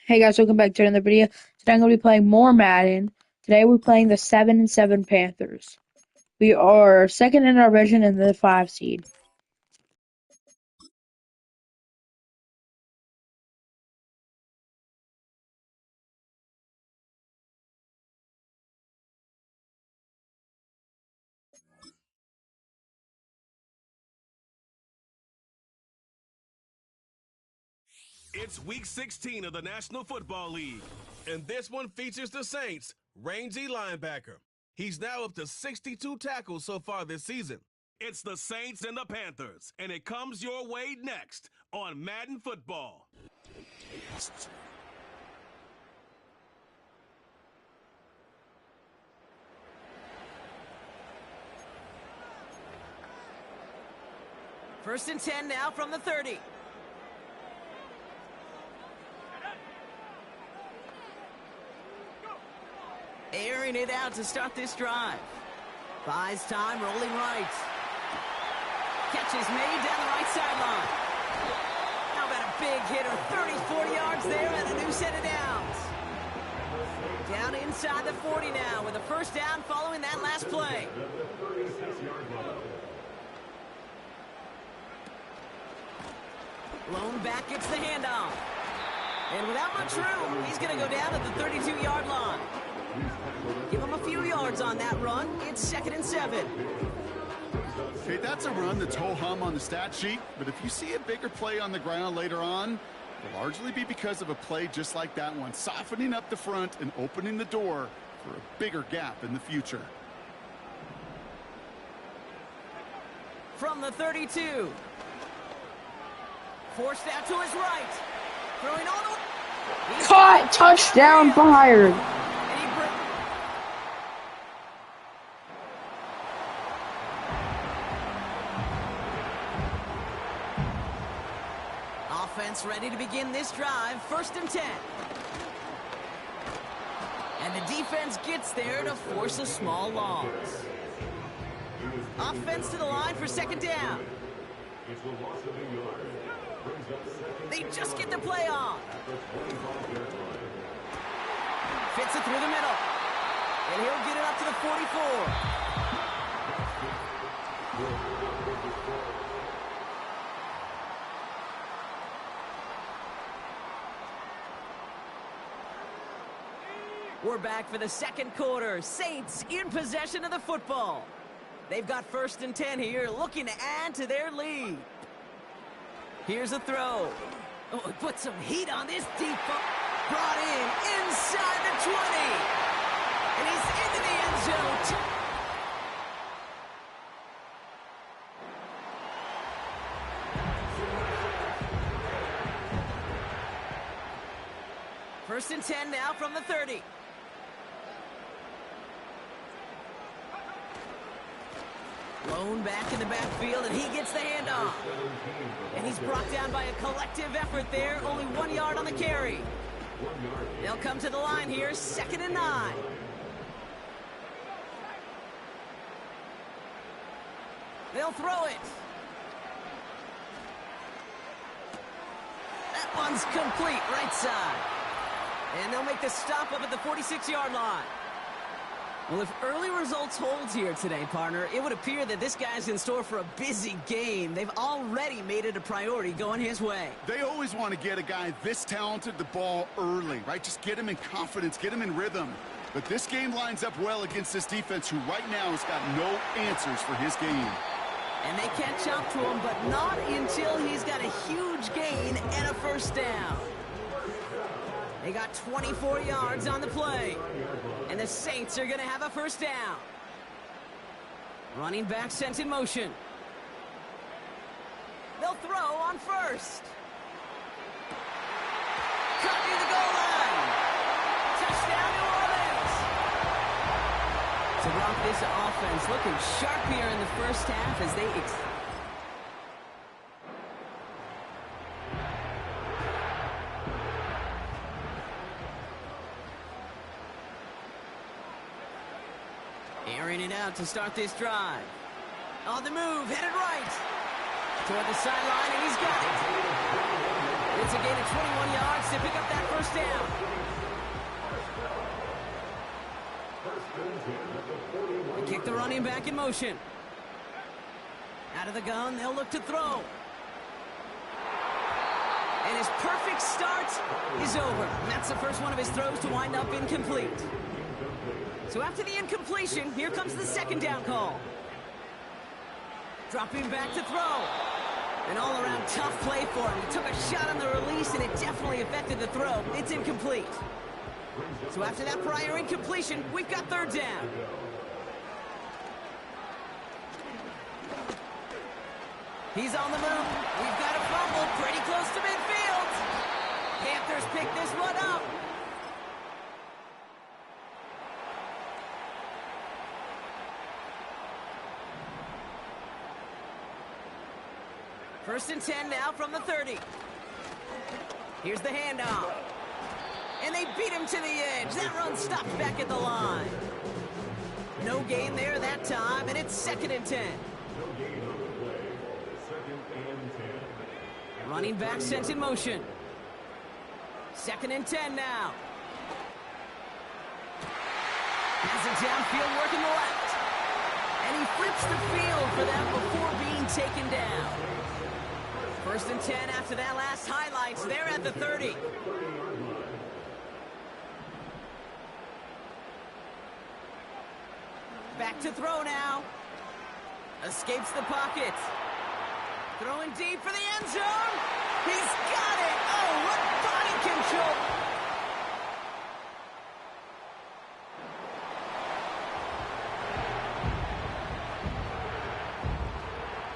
Hey guys, welcome back to another video. Today I'm going to be playing more Madden. Today we're playing the 7-7 Panthers. We are second in our division and the 5 seed. It's week 16 of the National Football League, and this one features the Saints' rangy linebacker. He's now up to 62 tackles so far this season. It's the Saints and the Panthers, and it comes your way next on Madden Football. First and 10 now from the 30. Airing it out to start this drive. Buys time, rolling right. Catch is made down the right sideline. How about a big hitter? 30, 40 yards there and a new set of downs. Down inside the 40 now with a first down following that last play. Lone back gets the handoff. And without much room, he's going to go down at the 32-yard line. Give him a few yards on that run. It's second and 7. Okay, that's a run that's ho-hum on the stat sheet, but if you see a bigger play on the ground later on, it'll largely be because of a play just like that one, softening up the front and opening the door for a bigger gap in the future. From the 32. Forced out to his right. Throwing all the way. Caught! Touchdown fired! Offense ready to begin this drive. First and 10. And the defense gets there to force a small loss. Offense to the line for second down. They just get the play on. Fits it through the middle. And he'll get it up to the 44. We're back for the second quarter. Saints in possession of the football. They've got first and 10 here, looking to add to their lead. Here's a throw. Oh, put some heat on this deep ball. Brought in inside the 20. And he's into the end zone. First and 10 now from the 30. Lone back in the backfield, and he gets the handoff. And he's brought down by a collective effort there. Only 1 yard on the carry. They'll come to the line here, second and 9. They'll throw it. That one's complete, right side. And they'll make the stop up at the 46-yard line. Well, if early results hold here today, partner, it would appear that this guy's in store for a busy game. They've already made it a priority going his way. They always want to get a guy this talented the ball early, right? Just get him in confidence, get him in rhythm. But this game lines up well against this defense who right now has got no answers for his game. And they catch up to him, but not until he's got a huge gain and a first down. They got 24 yards on the play. And the Saints are going to have a first down. Running back sent in motion. They'll throw on first. Cut near the goal line. Touchdown, New Orleans. To rock this offense, looking sharp here in the first half as they airing it out to start this drive. On the move, headed right. Toward the sideline, and he's got it. It's a gain of 21 yards to pick up that first down. They kick the running back in motion. Out of the gun, they'll look to throw. And his perfect start is over. And that's the first one of his throws to wind up incomplete. So after the incompletion, here comes the second down call. Dropping back to throw. An all-around tough play for him. He took a shot on the release, and it definitely affected the throw. It's incomplete. So after that prior incompletion, we've got third down. He's on the move. We've got a fumble pretty close to midfield. Panthers pick this one up. First and 10 now from the 30. Here's the handoff. And they beat him to the edge. That run stopped back at the line. No gain there that time, and it's second and 10. Running back sent in motion. Second and 10 now. Has it downfield working the left. And he flips the field for them before being taken down. First and 10 after that last highlights. They're at the 30. Back to throw now. Escapes the pocket. Throwing deep for the end zone. He's got it. Oh, what body control.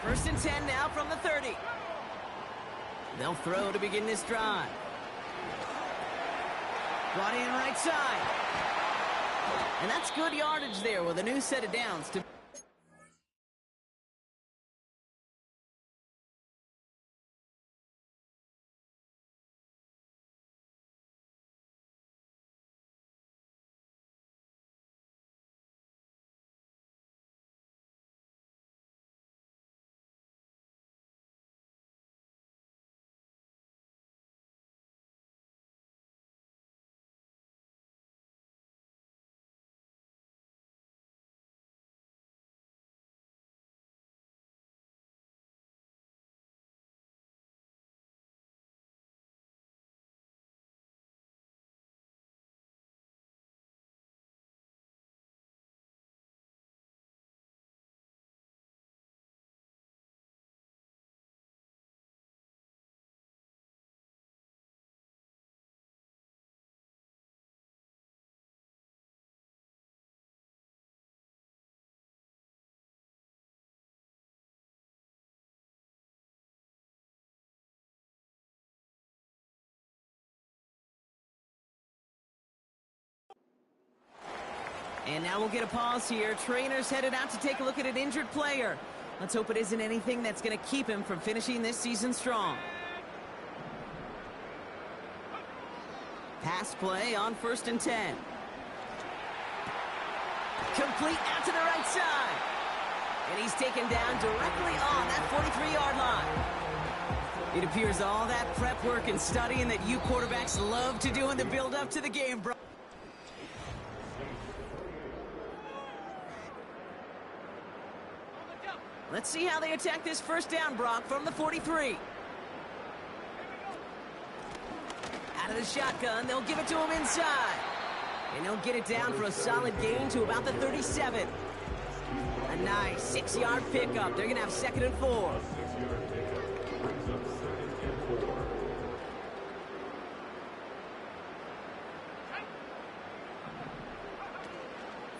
First and 10 now from the 30. They'll throw to begin this drive. Brought in right side. And that's good yardage there with a new set of downs to... And now we'll get a pause here. Trainer's headed out to take a look at an injured player. Let's hope it isn't anything that's going to keep him from finishing this season strong. Pass play on first and 10. Complete out to the right side. And he's taken down directly on that 43-yard line. It appears all that prep work and studying that you quarterbacks love to do in the build-up to the game, bro. Let's see how they attack this first down, Brock, from the 43. Out of the shotgun, they'll give it to him inside. And they'll get it down for a solid gain to about the 37. A nice 6-yard pickup. They're going to have second and 4.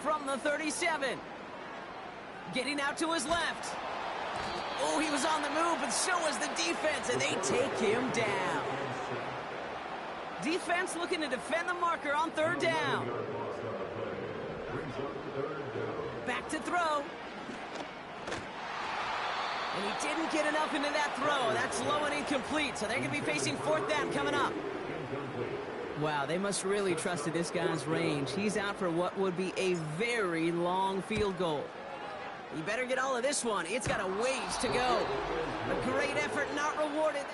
From the 37. Getting out to his left. Oh, he was on the move, but so was the defense, and they take him down. Defense looking to defend the marker on third down. Back to throw. And he didn't get enough into that throw. That's low and incomplete, so they're going to be facing fourth down coming up. Wow, they must really trust this guy's range. He's out for what would be a very long field goal. You better get all of this one. It's got a ways to go. A great effort not rewarded.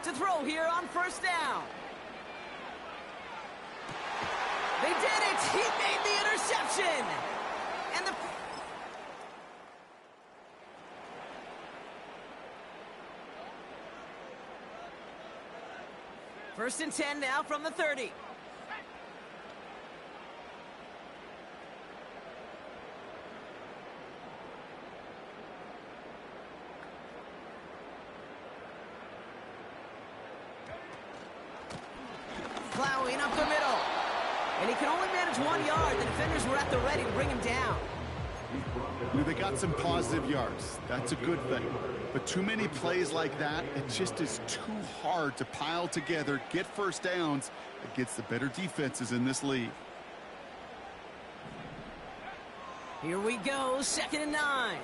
to throw here on first down. They did it! He made the interception! And the... First and 10 now from the 30. Plowing up the middle. And he can only manage 1 yard. The defenders were at the ready to bring him down. They got some positive yards. That's a good thing. But too many plays like that, it just is too hard to pile together, get first downs against the better defenses in this league. Here we go, 2nd and 9.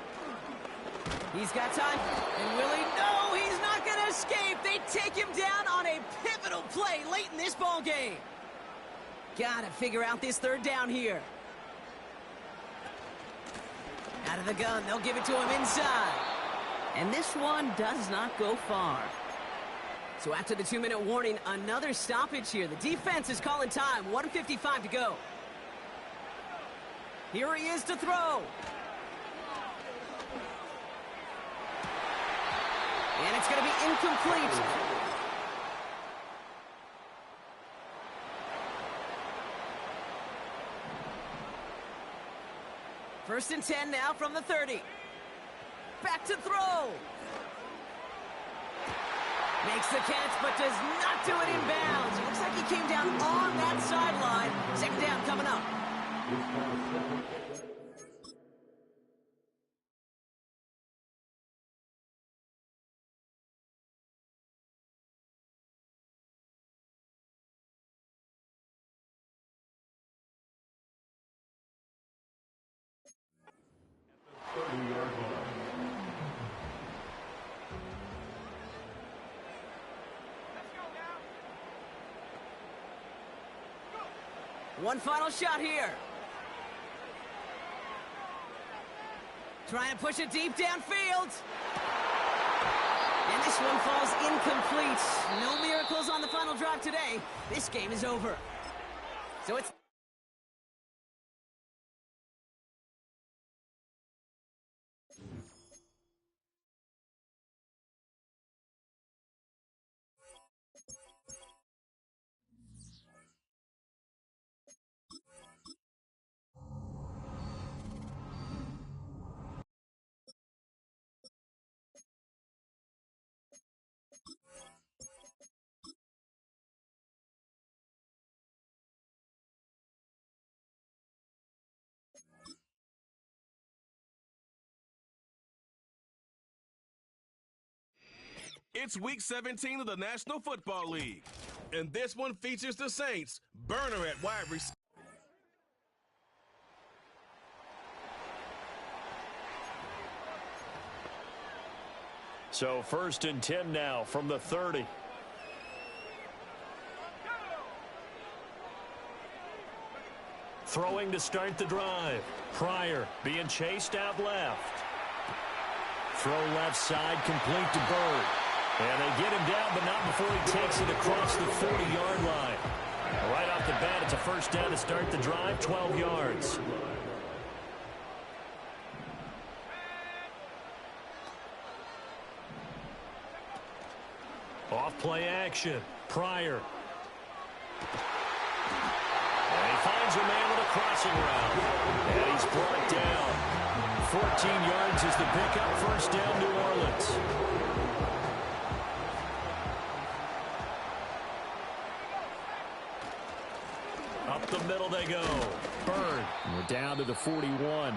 He's got time. And will he? No, he's not going to escape. They take him down on a pivotal play late in this ball game. Got to figure out this 3rd down here. Out of the gun, they'll give it to him inside. And this one does not go far. So after the 2-minute warning, another stoppage here. The defense is calling time. 1:55 to go. Here he is to throw. And it's going to be incomplete. First and 10 now from the 30. Back to throw. Makes the catch, but does not do it in bounds. It looks like he came down on that sideline. 2nd down coming up. One final shot here. Trying to push it deep downfield. And this one falls incomplete. No miracles on the final drive today. This game is over. So it's... It's week 17 of the National Football League, and this one features the Saints. Burner at wide receiver. So 1st and 10 now from the 30. Throwing to start the drive. Pryor being chased out left. Throw left side, complete to Bird. And they get him down, but not before he takes it across the 40-yard line. Right off the bat, it's a 1st down to start the drive, 12 yards. Off play action. Pryor. And he finds a man with a crossing route. And he's brought down. 14 yards is the pickup. 1st down, New Orleans. Up the middle they go. Bird. And we're down to the 41.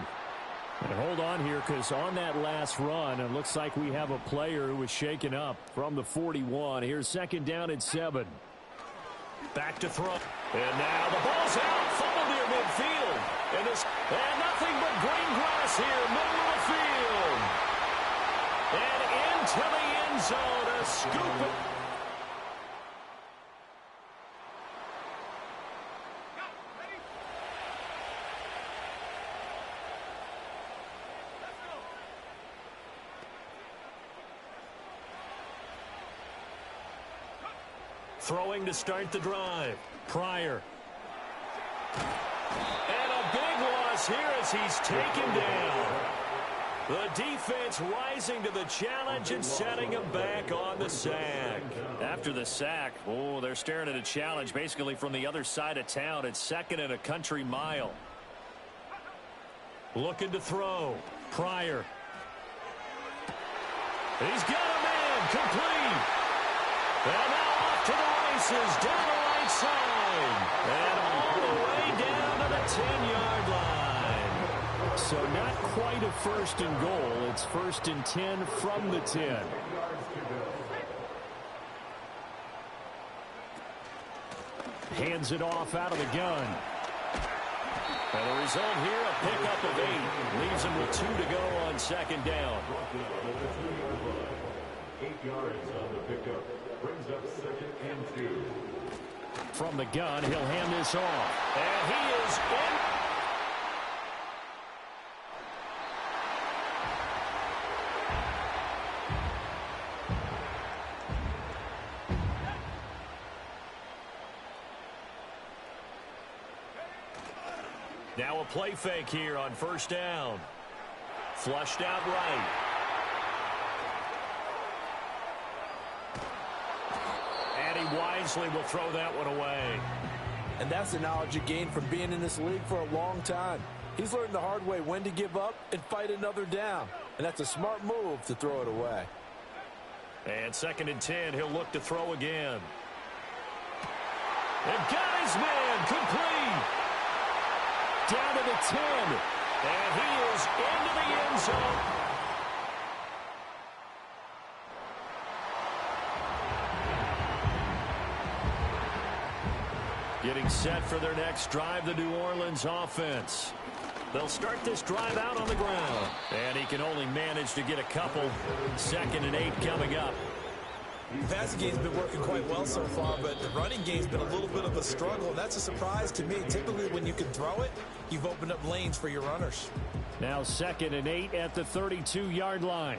And hold on here, because on that last run, it looks like we have a player who was shaken up from the 41. Here's 2nd down and 7. Back to throw. And now the ball's out. Fumbled near midfield. And nothing but green grass here, middle of the field. And into the end zone to scoop it. Throwing to start the drive. Pryor. And a big loss here as he's taken down. The defense rising to the challenge and setting him back on the sack. After the sack, they're staring at a challenge basically from the other side of town. It's 2nd and a country mile. Looking to throw. Pryor. He's got a man. Complete. And now off to the races down the right side. And all the way down to the 10-yard line. So not quite a 1st and goal. It's 1st and 10 from the 10. Hands it off out of the gun. And the result here, a pickup of 8. Leaves him with 2 to go on 2nd down. 8 yards on the pickup. Brings up 2nd and 2. From the gun, he'll hand this off. And he is in. Now a play fake here on 1st down. Flushed out right. And he wisely will throw that one away. And that's the knowledge you gain from being in this league for a long time. He's learned the hard way when to give up and fight another down. And that's a smart move to throw it away. And 2nd and 10, he'll look to throw again. And got his man complete. Down to the 10. And he is into the end zone. Getting set for their next drive, the New Orleans offense. They'll start this drive out on the ground. And he can only manage to get a couple. 2nd and 8 coming up. The passing game's been working quite well so far, but the running game's been a little bit of a struggle, and that's a surprise to me. Typically, when you can throw it, you've opened up lanes for your runners. Now 2nd and 8 at the 32-yard line.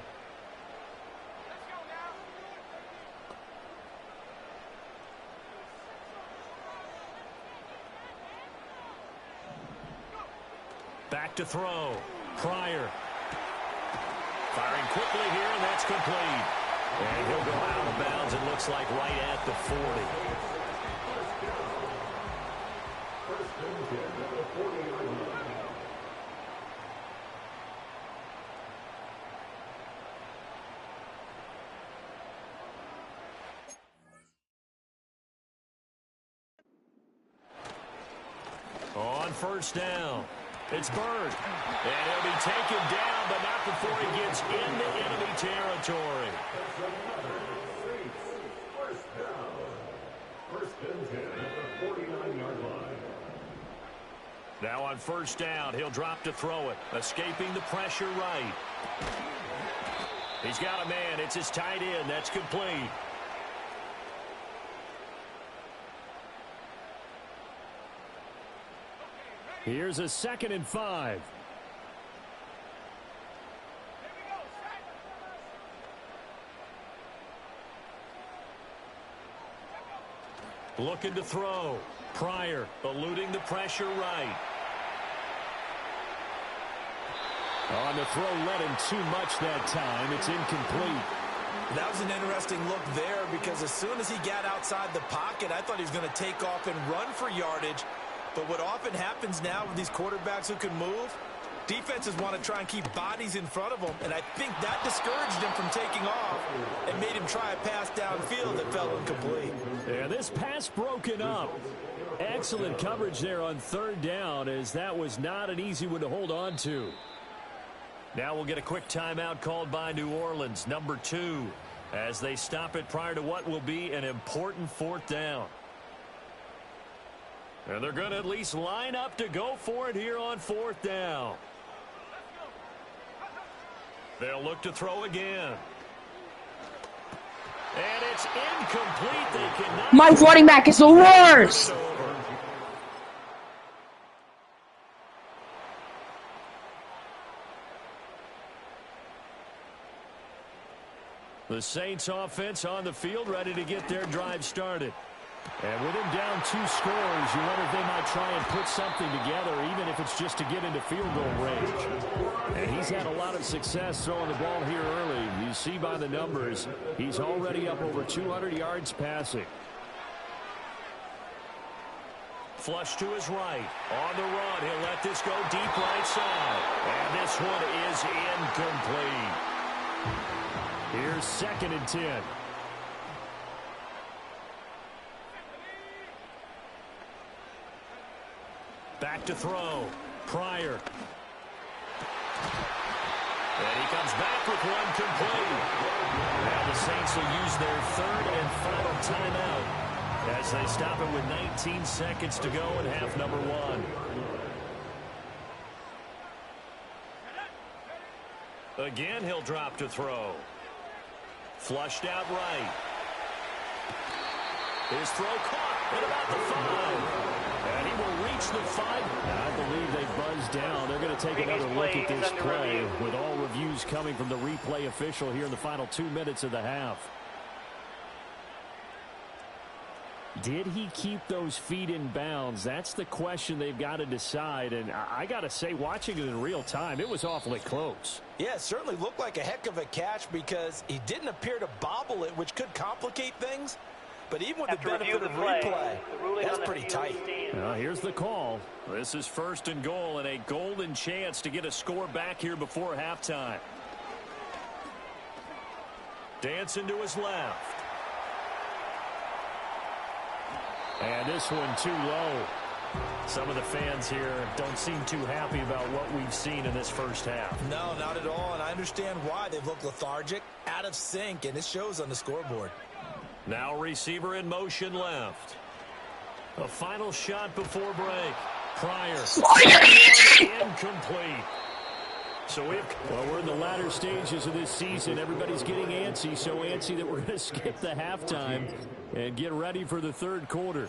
Back to throw. Pryor. Firing quickly here, and that's complete. And he'll go out of bounds, it looks like, right at the 40. On 1st down, it's Bird. And he'll be taken down, but not before he gets into enemy territory. Now on 1st down, he'll drop to throw it. Escaping the pressure right. He's got a man. It's his tight end. That's complete. Here's a 2nd and 5. Looking to throw. Pryor eluding the pressure right. On the throw, led him too much that time. It's incomplete. That was an interesting look there because as soon as he got outside the pocket, I thought he was going to take off and run for yardage. But what often happens now with these quarterbacks who can move, defenses want to try and keep bodies in front of them, and I think that discouraged him from taking off and made him try a pass downfield that fell incomplete. Yeah, this pass broken up. Excellent coverage there on 3rd down, as that was not an easy one to hold on to. Now we'll get a quick timeout called by New Orleans, number 2, as they stop it prior to what will be an important 4th down. And they're going to at least line up to go for it here on 4th down. They'll look to throw again. And it's incomplete. They cannot. My running back is the worst. The Saints offense on the field, ready to get their drive started. And with him down 2 scores, you wonder if they might try and put something together, even if it's just to get into field goal range. And he's had a lot of success throwing the ball here early. You see by the numbers, he's already up over 200 yards passing. Flush to his right. On the run, he'll let this go deep right side. And this one is incomplete. Here's 2nd and 10. Back to throw. Pryor. And he comes back with one complete. Now the Saints will use their 3rd and final timeout as they stop it with 19 seconds to go in half number 1. Again, he'll drop to throw. Flushed out right. His throw caught at about the 5. And he will reach the 5. I believe they buzzed down. They're going to take another look at this play with all reviews coming from the replay official here in the final 2 minutes of the half. Did he keep those feet in bounds? That's the question they've got to decide. And I got to say, watching it in real time, it was awfully close. Yeah, it certainly looked like a heck of a catch because he didn't appear to bobble it, which could complicate things. But even with the benefit of replay, that's pretty tight. Here's the call. This is 1st and goal and a golden chance to get a score back here before halftime. Dancing to his left. And this one too low. Some of the fans here don't seem too happy about what we've seen in this first half. No, not at all, and I understand why. They've looked lethargic, out of sync, and it shows on the scoreboard. Now receiver in motion left. A final shot before break. Pryor. Incomplete. So we're in the latter stages of this season. Everybody's getting antsy, so antsy that we're going to skip the halftime and get ready for the 3rd quarter.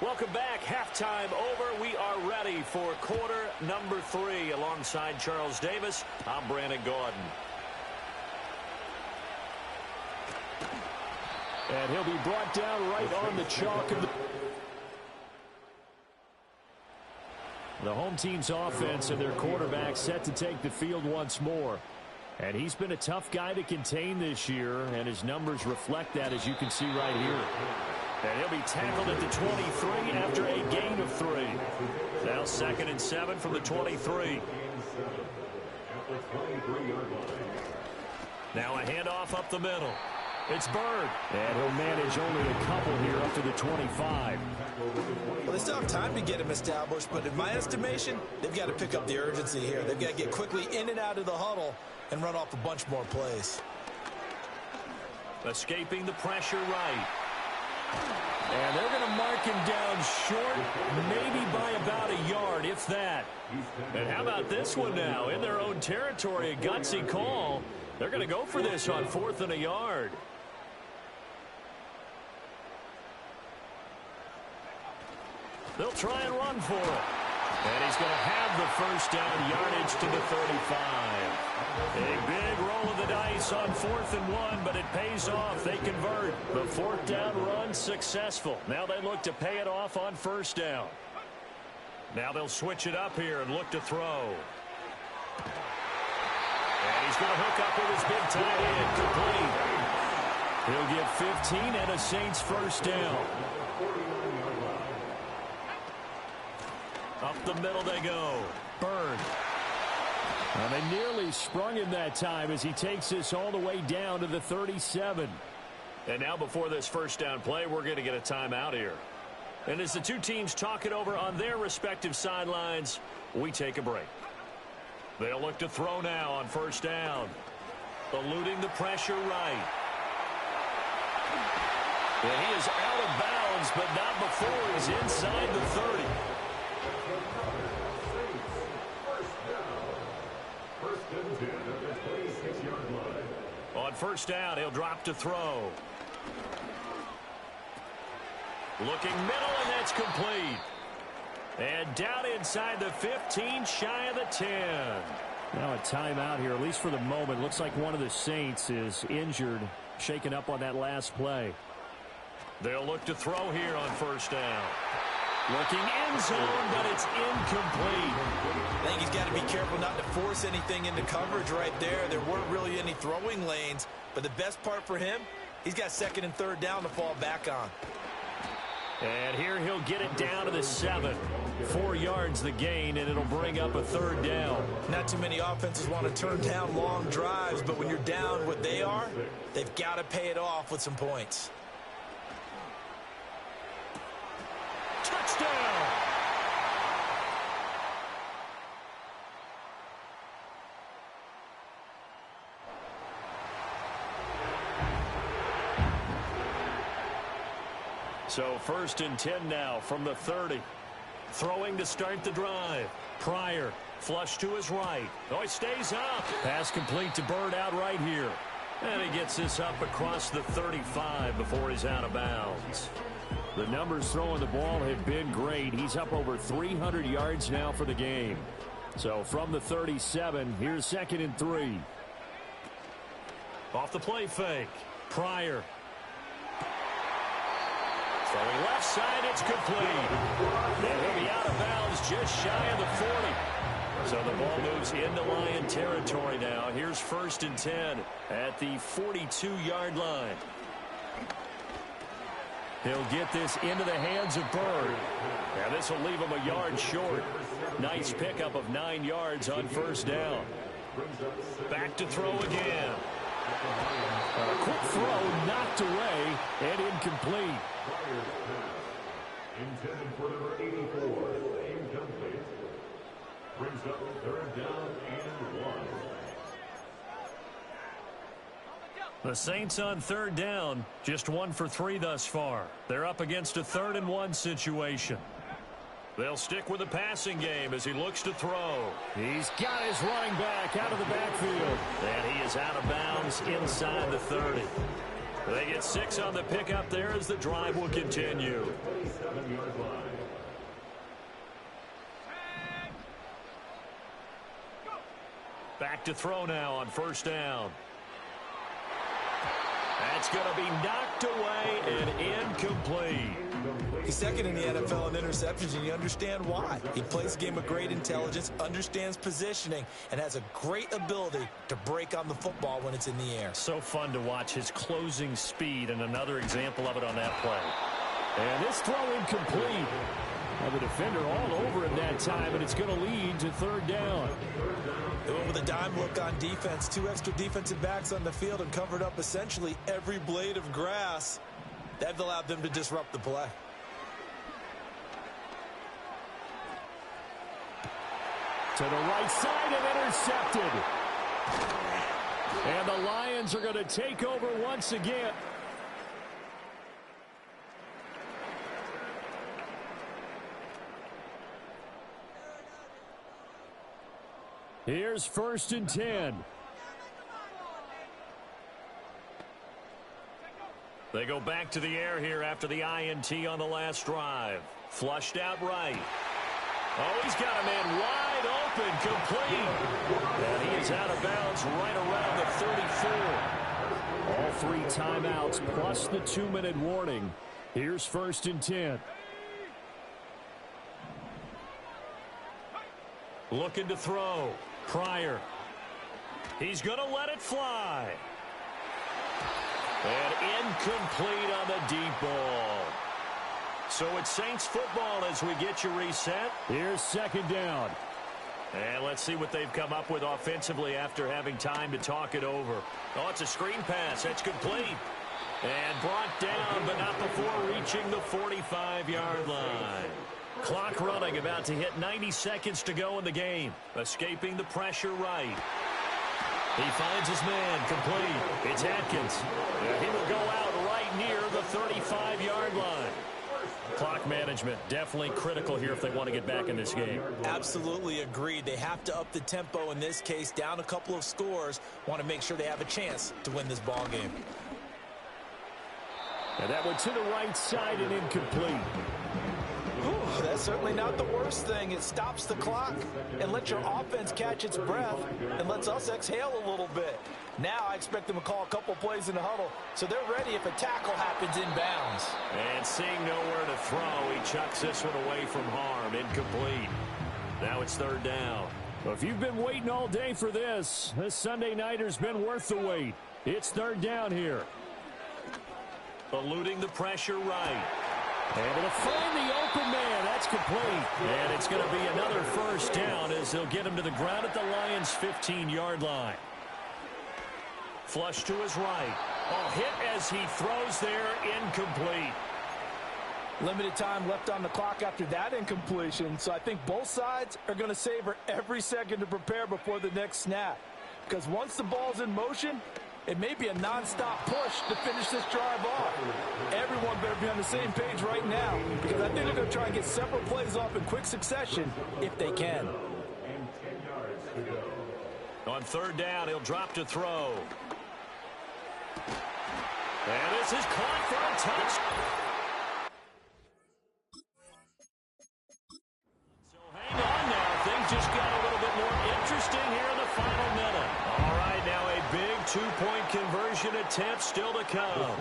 Welcome back. Halftime over. We are ready for quarter number 3. Alongside Charles Davis, I'm Brandon Gaudin. And he'll be brought down right on the chalk of the home team's offense and their quarterback set to take the field once more. And he's been a tough guy to contain this year, and his numbers reflect that, as you can see right here. And he'll be tackled at the 23 after a gain of 3. Now 2nd and 7 from the 23. Now a handoff up the middle. It's Bird. And he'll manage only a couple here up to the 25. Well, they still have time to get him established, but in my estimation, they've got to pick up the urgency here. They've got to get quickly in and out of the huddle and run off a bunch more plays. Escaping the pressure right. And they're going to mark him down short, maybe by about a yard, if that. And how about this one now? In their own territory, a gutsy call. They're going to go for this on 4th and a yard. They'll try and run for it. And he's going to have the 1st down, yardage to the 35. A big roll of the dice on 4th and 1, but it pays off. They convert. The 4th down run successful. Now they look to pay it off on 1st down. Now they'll switch it up here and look to throw. And he's going to hook up with his big tight end, complete. He'll get 15 and a Saints 1st down. Up the middle they go. Bird. And they nearly sprung him that time as he takes this all the way down to the 37. And now before this 1st down play, we're going to get a timeout here. And as the two teams talk it over on their respective sidelines, we take a break. They'll look to throw now on 1st down. Eluding the pressure right. And he is out of bounds, but not before he's inside the 30. On 1st down, he'll drop to throw. Looking middle, and that's complete. And down inside the 15, shy of the 10. Now a timeout here, at least for the moment. Looks like one of the Saints is injured, shaken up on that last play. They'll look to throw here on first down. Looking end zone, but it's incomplete. I think he's got to be careful not to force anything into coverage right there. There weren't really any throwing lanes, but the best part for him, he's got second and third down to fall back on. And here he'll get it down to the 7. 4 yards the gain, and it'll bring up a third down. Not too many offenses want to turn down long drives, but when you're down what they are, they've got to pay it off with some points. Touchdown! So first and 10 now from the 30. Throwing to start the drive. Pryor, flush to his right. Oh, he stays up. Pass complete to Byrd out right here. And he gets this up across the 35 before he's out of bounds. The numbers throwing the ball have been great. He's up over 300 yards now for the game. So from the 37, here's second and 3. Off the play fake. Pryor. Throwing left side, it's complete. And he'll be out of bounds just shy of the 40. So the ball moves into Lion territory now. Here's first and 10 at the 42-yard line. He'll get this into the hands of Byrd. Now this will leave him a yard short. Nice pickup of 9 yards on first down. Back to throw again. A quick throw knocked away and incomplete. Intended for number 84, incomplete. Brings up third down and 1. The Saints on third down, just 1 for 3 thus far. They're up against a 3rd and 1 situation. They'll stick with the passing game as he looks to throw. He's got his running back out of the backfield. And he is out of bounds inside the 30. They get 6 on the pickup there as the drive will continue. 7-yard line. Back to throw now on first down. That's going to be knocked away and incomplete. He's second in the NFL in interceptions, and you understand why. He plays a game of great intelligence, understands positioning, and has a great ability to break on the football when it's in the air. So fun to watch his closing speed, and another example of it on that play. And this throw incomplete. Now the defender all over him that time, and it's going to lead to third down. They went with a dime look on defense. 2 extra defensive backs on the field and covered up essentially every blade of grass. That allowed them to disrupt the play. To the right side and intercepted. And the Lions are going to take over once again. Here's first and 10. They go back to the air here after the INT on the last drive. Flushed out right. Oh, he's got a man wide open, complete. And he is out of bounds right around the 34. All 3 timeouts plus the 2-minute warning. Here's first and 10. Looking to throw. Pryor. He's going to let it fly. And incomplete on the deep ball. So it's Saints football as we get you reset. Here's second down. And let's see what they've come up with offensively after having time to talk it over. Oh, it's a screen pass. That's complete. And brought down, but not before reaching the 45-yard line. Clock running, about to hit 90 seconds to go in the game. Escaping the pressure right. He finds his man, complete. It's Atkins. He will go out right near the 35-yard line. Clock management definitely critical here if they want to get back in this game. Absolutely agreed. They have to up the tempo in this case, down a couple of scores. Want to make sure they have a chance to win this ball game. And that one to the right side and incomplete. That's certainly not the worst thing. It stops the clock and lets your offense catch its breath and lets us exhale a little bit. Now I expect them to call a couple plays in the huddle so they're ready if a tackle happens inbounds. And seeing nowhere to throw, he chucks this one away from harm. Incomplete. Now it's third down. Well, if you've been waiting all day for this Sunday nighter's been worth the wait. It's third down here. Eluding the pressure right. Able to find the open man. That's complete. And it's going to be another first down as they'll get him to the ground at the Lions' 15-yard line. Flush to his right. Oh, hit as he throws there. Incomplete. Limited time left on the clock after that incompletion, so I think both sides are going to savor every second to prepare before the next snap. Because once the ball's in motion, it may be a non-stop push to finish this drive off. Everyone better be on the same page right now, because I think they're going to try and get several plays off in quick succession if they can. On third down, he'll drop to throw. And this is caught for a touch. So hang on now. Things just got a little bit more interesting here in the final minute. All right, now a big two-point conversion attempt still to come.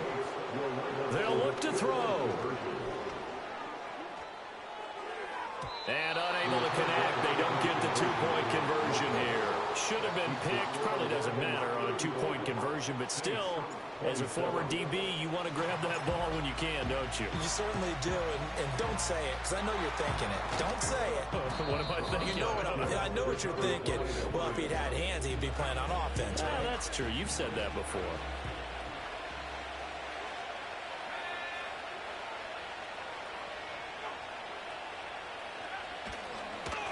They'll look to throw. And unable to connect. They don't get the two-point conversion here. Should have been picked. Probably doesn't matter on a two-point conversion, but still, as a former DB, you want to grab that ball when you can, don't you? You certainly do, and don't say it, because I know you're thinking it. Don't say it. What am I thinking? You know what I know what you're thinking. Well, if he'd had hands, he'd be playing on offense. Right? That's true. You've said that before.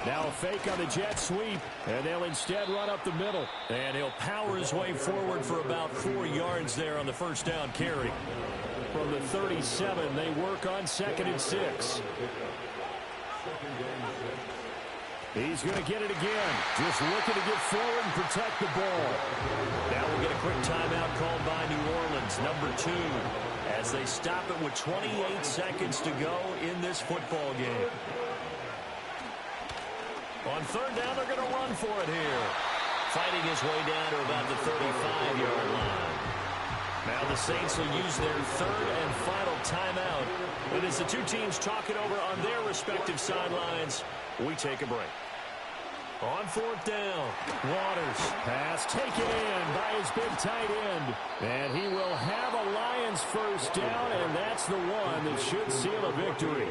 Now a fake on the jet sweep, and they'll instead run up the middle. And he'll power his way forward for about 4 yards there on the first down carry. From the 37, they work on 2nd and 6. He's going to get it again. Just looking to get forward and protect the ball. Now we'll get a quick timeout called by New Orleans, number 2, as they stop it with 28 seconds to go in this football game. On third down, they're going to run for it here. Fighting his way down to about the 35-yard line. Now the Saints will use their third and final timeout. And as the two teams talk it over on their respective sidelines, we take a break. On fourth down, Waters. Pass taken in by his big tight end. And he will have a Lions first down, and that's the one that should seal a victory.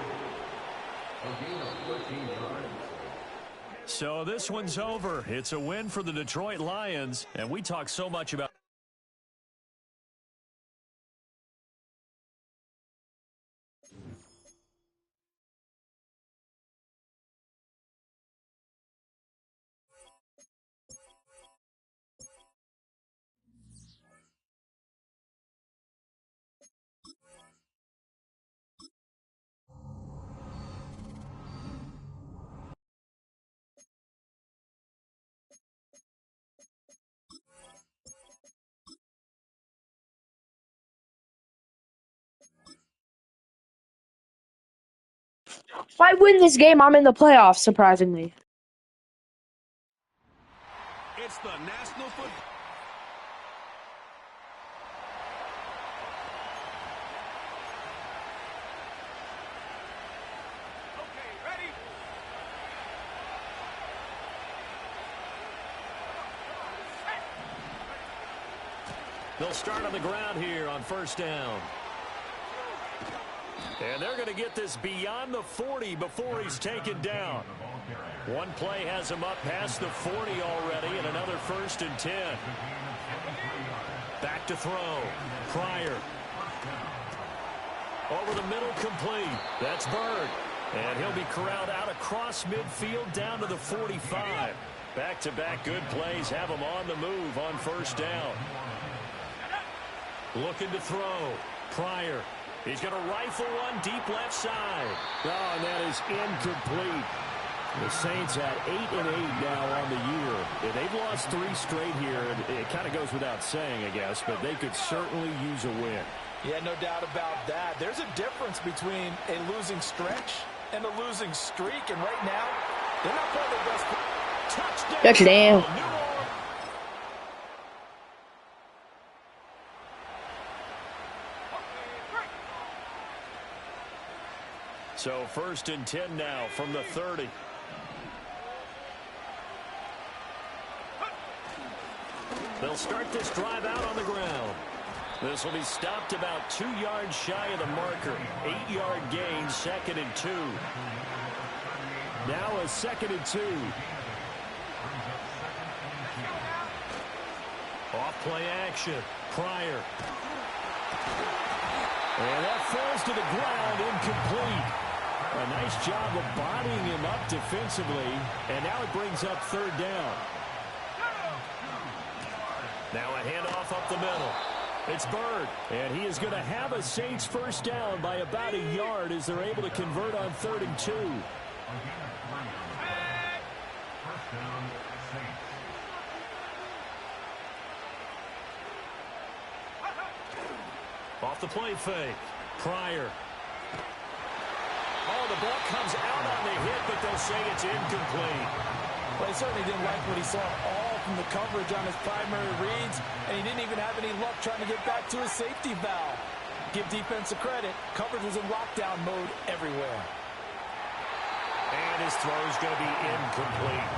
So this one's over. It's a win for the Detroit Lions, and we talk so much about If I win this game, I'm in the playoffs, surprisingly. It's the National Football. Okay, ready? they'll start on the ground here on first down. And they're going to get this beyond the 40 before he's taken down. One play has him up past the 40 already, and another 1st and 10. Back to throw. Pryor. Over the middle, complete. That's Bird. And he'll be corralled out across midfield down to the 45. Back-to-back good plays have him on the move on first down. Looking to throw. Pryor. He's going to rifle one deep left side. Oh, and that is incomplete. The Saints at 8-8 now on the year. They've lost 3 straight here. It kind of goes without saying, I guess, but they could certainly use a win. Yeah, no doubt about that. There's a difference between a losing stretch and a losing streak, and right now, they're not playing their best. Touchdown. So 1st and 10 now from the 30. They'll start this drive out on the ground. This will be stopped about 2 yards shy of the marker. 8-yard gain, 2nd and 2. Now a 2nd and 2. Off play action. Pryor. And that falls to the ground, incomplete. A nice job of bodying him up defensively. And now it brings up 3rd down. Now a handoff up the middle. It's Byrd. And he is going to have a Saints 1st down by about a yard as they're able to convert on 3rd and 2. Off the play fake. Pryor. Oh, the ball comes out on the hit, but they'll say it's incomplete. Well, he certainly didn't like what he saw all from the coverage on his primary reads, and he didn't even have any luck trying to get back to his safety valve. Give defense a credit. Coverage was in lockdown mode everywhere. And his throw is going to be incomplete.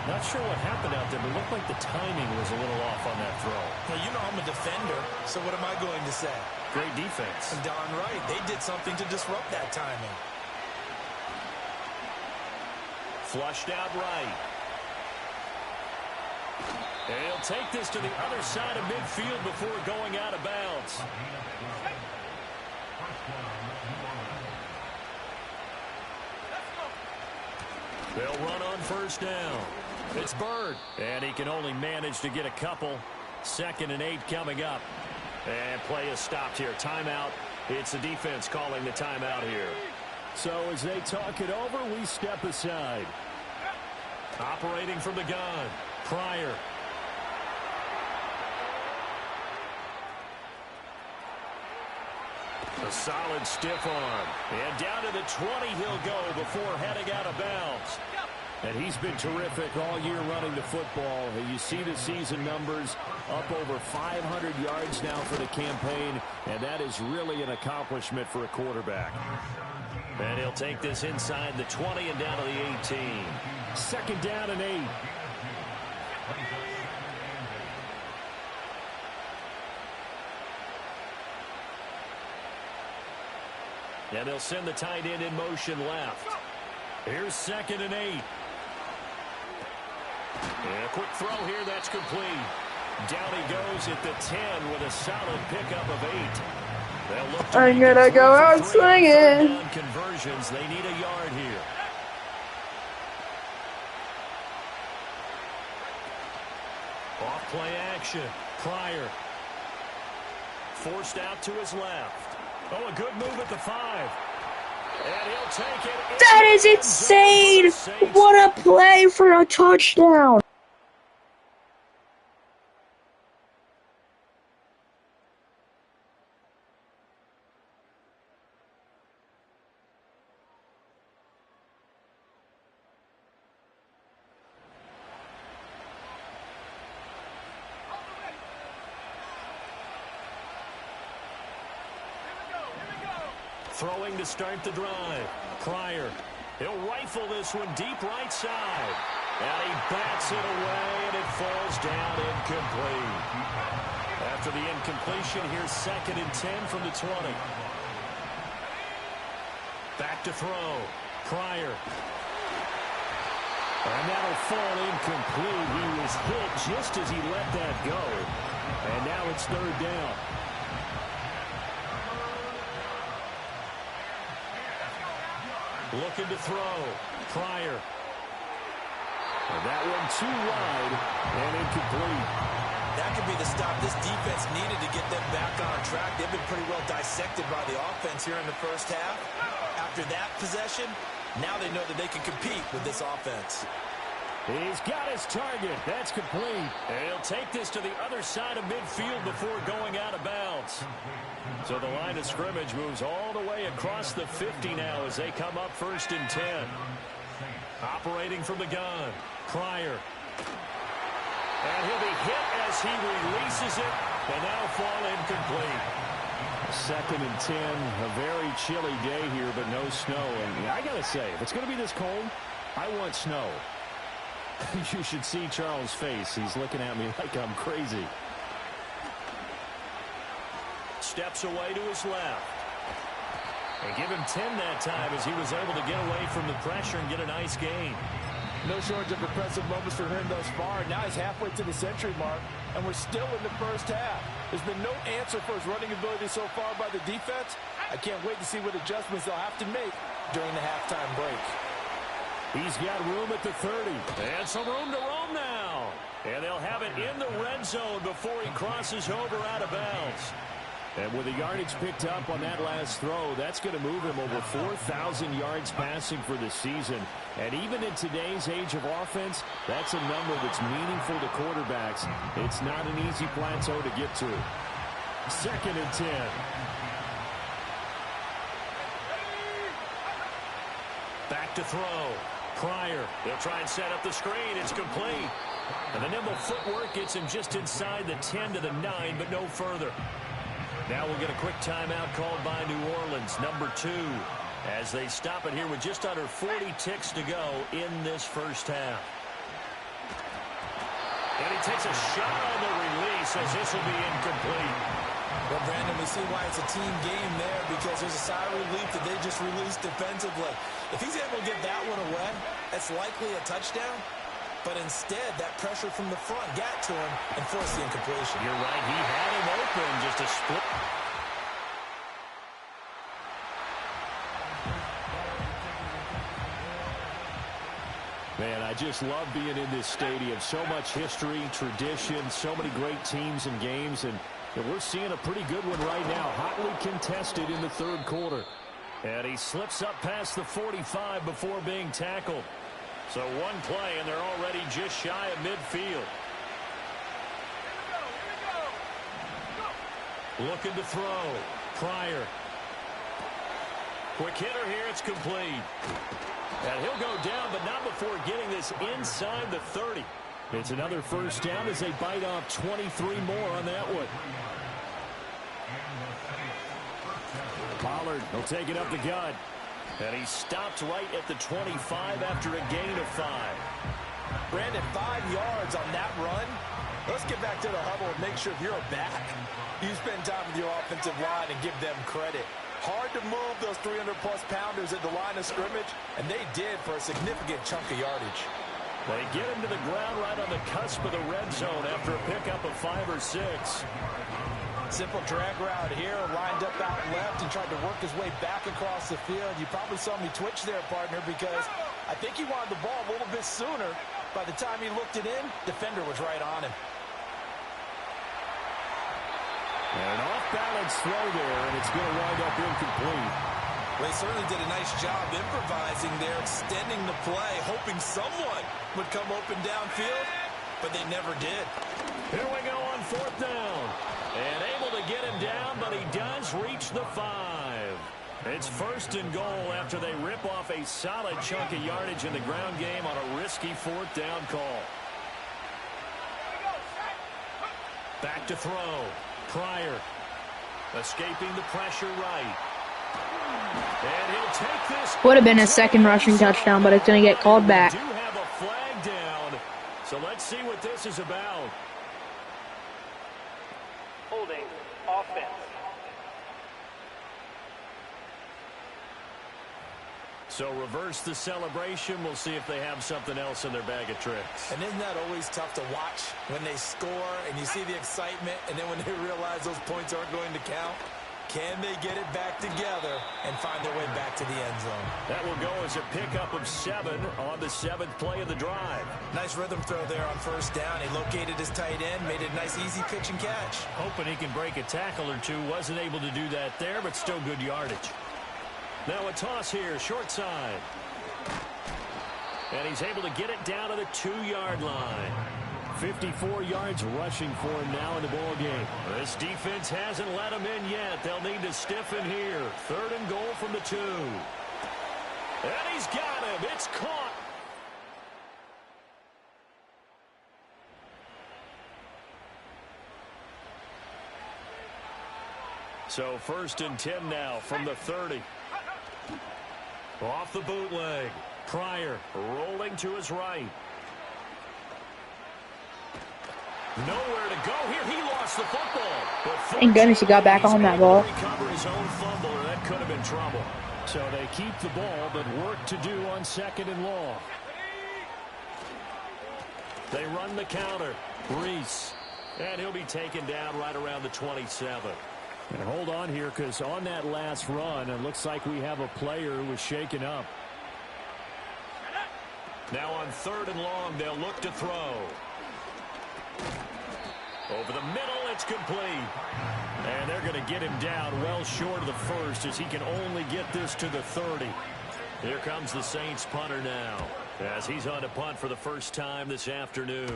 Not sure what happened out there, but it looked like the timing was a little off on that throw. Well, you know I'm a defender, so what am I going to say? Great defense. And darn right, they did something to disrupt that timing. Flushed out right. And he'll take this to the other side of midfield before going out of bounds. They'll run on 1st down. It's Byrd. And he can only manage to get a couple. 2nd and 8 coming up. And play is stopped here. Timeout. It's the defense calling the timeout here. So as they talk it over, we step aside. Operating from the gun. Pryor. A solid stiff arm. And down to the 20 he'll go before heading out of bounds. And he's been terrific all year running the football. And you see the season numbers up over 500 yards now for the campaign. And that is really an accomplishment for a quarterback. And he'll take this inside the 20 and down to the 18. 2nd down and 8. And they'll send the tight end in motion left. Here's 2nd and 8. And a quick throw here, that's complete. Down he goes at the 10 with a solid pickup of 8. They'll look to I'm gonna go out swinging. Conversions, they need a yard here. Off play action. Pryor. Forced out to his left. Oh, a good move at the 5. And he'll take it. That is insane! What a play for a touchdown! Throwing to start the drive. Pryor. He'll rifle this one deep right side. And he bats it away, and it falls down incomplete. After the incompletion, here's 2nd and 10 from the 20. Back to throw. Pryor. And that'll fall incomplete. He was hit just as he let that go. And now it's 3rd down. Looking to throw. Pryor. And that one too wide and incomplete. That could be the stop this defense needed to get them back on track. They've been pretty well dissected by the offense here in the 1st half. After that possession, now they know that they can compete with this offense. He's got his target. That's complete. And he'll take this to the other side of midfield before going out of bounds. So the line of scrimmage moves all the way across the 50 now as they come up 1st and 10. Operating from the gun, Pryor. And he'll be hit as he releases it, and that'll fall incomplete. 2nd and 10, a very chilly day here, but no snow. And I got to say, if it's going to be this cold, I want snow. You should see Charles' face. He's looking at me like I'm crazy. Steps away to his left. And give him 10 that time as he was able to get away from the pressure and get a nice gain. No shortage of impressive moments for him thus far. Now he's halfway to the century mark, and we're still in the first half. There's been no answer for his running ability so far by the defense. I can't wait to see what adjustments they'll have to make during the halftime break. He's got room at the 30. And some room to roam now. And they'll have it in the red zone before he crosses over out of bounds. And with the yardage picked up on that last throw, that's going to move him over 4,000 yards passing for the season. And even in today's age of offense, that's a number that's meaningful to quarterbacks. It's not an easy plateau to get to. 2nd and 10. Back to throw. Pryor. They'll try and set up the screen. It's complete. And the nimble footwork gets him just inside the 10 to the 9, but no further. Now we'll get a quick timeout called by New Orleans, number 2, as they stop it here with just under 40 ticks to go in this first half. And he takes a shot on the release as this will be incomplete. Well, Brandon, we see why it's a team game there, because there's a sigh of relief that they just released defensively. If he's able to get that one away, that's likely a touchdown. But instead, that pressure from the front got to him and forced the incompletion. You're right. He had him open, just a split. Man, I just love being in this stadium. So much history, tradition, so many great teams and games. And we're seeing a pretty good one right now. Hotly contested in the 3rd quarter. And he slips up past the 45 before being tackled. So one play, and they're already just shy of midfield. Looking to throw. Pryor. Quick hitter here. It's complete. And he'll go down, but not before getting this inside the 30. It's another first down as they bite off 23 more on that one. Pollard will take it up the gut. And he stopped right at the 25 after a gain of 5. Brandon, 5 yards on that run. Let's get back to the huddle and make sure if you're a back, you spend time with your offensive line and give them credit. Hard to move those 300-plus pounders at the line of scrimmage, and they did for a significant chunk of yardage. They get him to the ground right on the cusp of the red zone after a pickup of 5 or 6. Simple drag route here, lined up out left and tried to work his way back across the field. You probably saw me twitch there, partner, because I think he wanted the ball a little bit sooner. By the time he looked it in, defender was right on him. And an off-balance throw there, and it's going to wind up incomplete. They certainly did a nice job improvising there, extending the play, hoping someone would come open downfield, but they never did. Here we go on 4th down. And able to get him down, but he does reach the 5. It's 1st and goal after they rip off a solid chunk of yardage in the ground game on a risky 4th down call. Back to throw. Pryor escaping the pressure right. And he'll take this. Would have been a 2nd rushing touchdown, but it's going to get called back. We do have a flag down, so let's see what this is about. Holding offense. So reverse the celebration. We'll see if they have something else in their bag of tricks. And isn't that always tough to watch when they score and you see the excitement, and then when they realize those points aren't going to count? Can they get it back together and find their way back to the end zone? That will go as a pickup of 7 on the 7th play of the drive. Nice rhythm throw there on 1st down. He located his tight end, made it a nice easy pitch and catch. Hoping he can break a tackle or two. Wasn't able to do that there, but still good yardage. Now a toss here, short side. And he's able to get it down to the 2-yard line. 54 yards rushing for him now in the ball game. This defense hasn't let him in yet. They'll need to stiffen here. 3rd and goal from the 2. And he's got him. It's caught. So 1st and 10 now from the 30. Off the bootleg. Pryor rolling to his right. Nowhere to go here. He lost the football. Thank goodness he got back on that ball. Recover his own fumble, or that could have been trouble. So they keep the ball, but work to do on 2nd and long. They run the counter. Reese. And he'll be taken down right around the 27. And hold on here, because on that last run, it looks like we have a player who was shaken up. Now on 3rd and long, they'll look to throw. Over the middle, it's complete. And they're going to get him down well short of the 1st, as he can only get this to the 30. Here comes the Saints punter now, as he's on to punt for the first time this afternoon.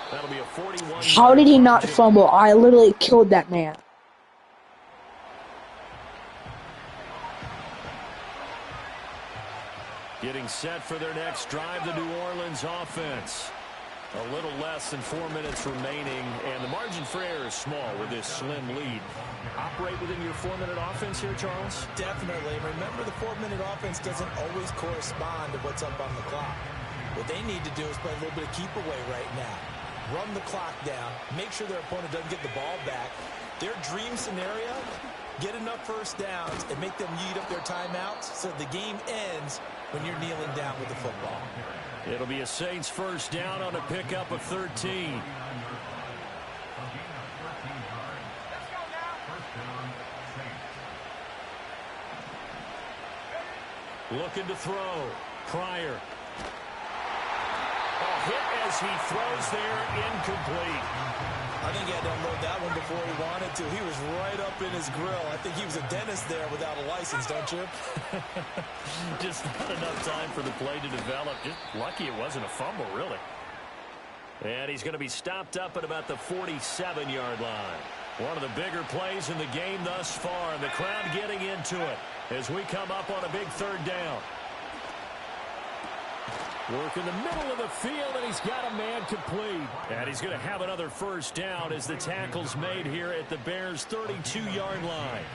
That'll be a 41. How did he not fumble? I literally killed that man. Getting set for their next drive, the New Orleans offense. A little less than 4 minutes remaining, and the margin for error is small with this slim lead. Operate within your 4-minute offense here, Charles? Definitely. Remember, the 4-minute offense doesn't always correspond to what's up on the clock. What they need to do is play a little bit of keep away right now. Run the clock down. Make sure their opponent doesn't get the ball back. Their dream scenario, get enough first downs and make them eat up their timeouts so the game ends when you're kneeling down with the football. It'll be a Saints first down on a pickup of 13. Looking to throw. Pryor. A hit as he throws there, incomplete. I think he had to unload that one before he wanted to. He was right up in his grill. I think he was a dentist there without a license, don't you? Just not enough time for the play to develop. Just lucky it wasn't a fumble, really. And he's going to be stopped up at about the 47-yard line. One of the bigger plays in the game thus far, and the crowd getting into it as we come up on a big 3rd down. Work in the middle of the field, and he's got a man complete. And he's going to have another first down as the tackle's made here at the Bears' 32-yard line.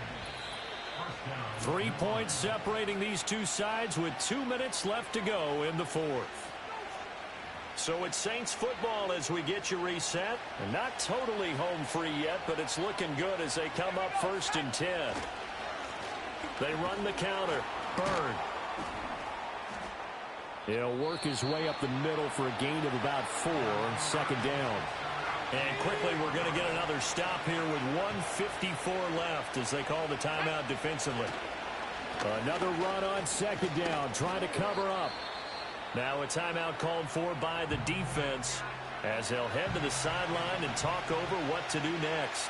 3 points separating these two sides with 2 minutes left to go in the 4th. So it's Saints football as we get you reset. And not totally home free yet, but it's looking good as they come up 1st and 10. They run the counter. Bird. He'll work his way up the middle for a gain of about 4 on 2nd down. And quickly we're going to get another stop here with 1:54 left as they call the timeout defensively. Another run on 2nd down, trying to cover up. Now a timeout called for by the defense as they'll head to the sideline and talk over what to do next.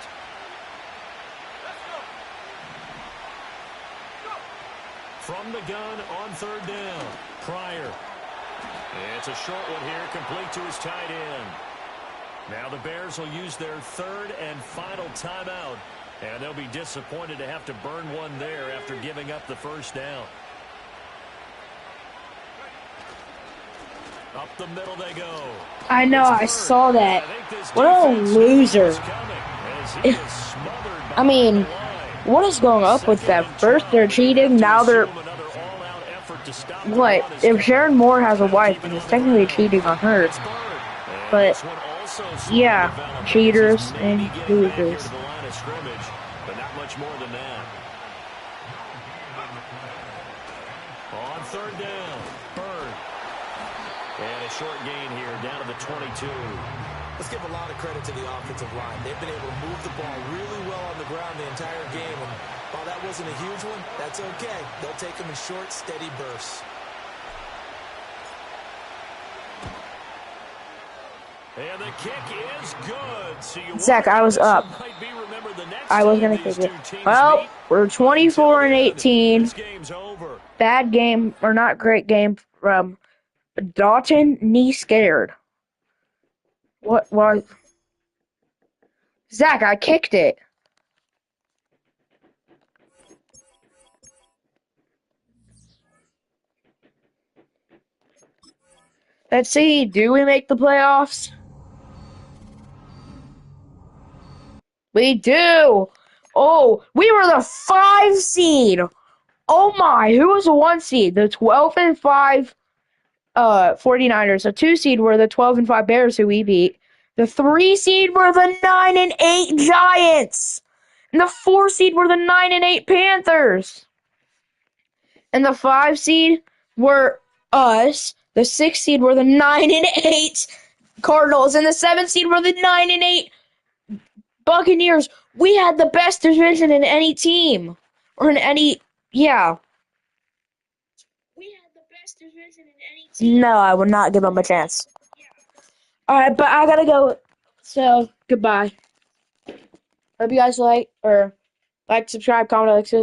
From the gun on 3rd down, Pryor. It's a short one here, complete to his tight end. Now the Bears will use their 3rd and final timeout, and they'll be disappointed to have to burn one there after giving up the first down. Up the middle they go. I know, I saw that. What a loser. I mean, what is going up with them? First they're cheating, now they're... What? If Sharon Moore has a wife, then he's technically cheating on her. But, yeah, cheaters and losers. But not much more than that. On 3rd down, Bird. And a short gain here, down to the 22. Let's give a lot of credit to the offensive line. They've been able to move the ball really well on the ground the entire game. And while that wasn't a huge one, that's okay. They'll take them in short, steady bursts. And the kick is good. So you Zach, I was up. I was going to kick it. Well, we're 24-18. This game's over. Bad game, or not great game, from Dalton Knee Scared. What was... Zach, I kicked it. Let's see, do we make the playoffs? We do! Oh, we were the 5 seed! Oh my, who was the 1 seed? The 12-5 49ers. The 2 seed were the 12-5 Bears, who we beat. The 3 seed were the 9-8 Giants! And the 4 seed were the 9-8 Panthers! And the 5 seed were us. The 6 seed were the 9-8 Cardinals, and the 7 seed were the 9-8 Buccaneers. We had the best division in any team, or in any, yeah. We had the best division in any team. No, I would not give them a chance. All right, but I gotta go. So goodbye. Hope you guys like, subscribe, comment, like.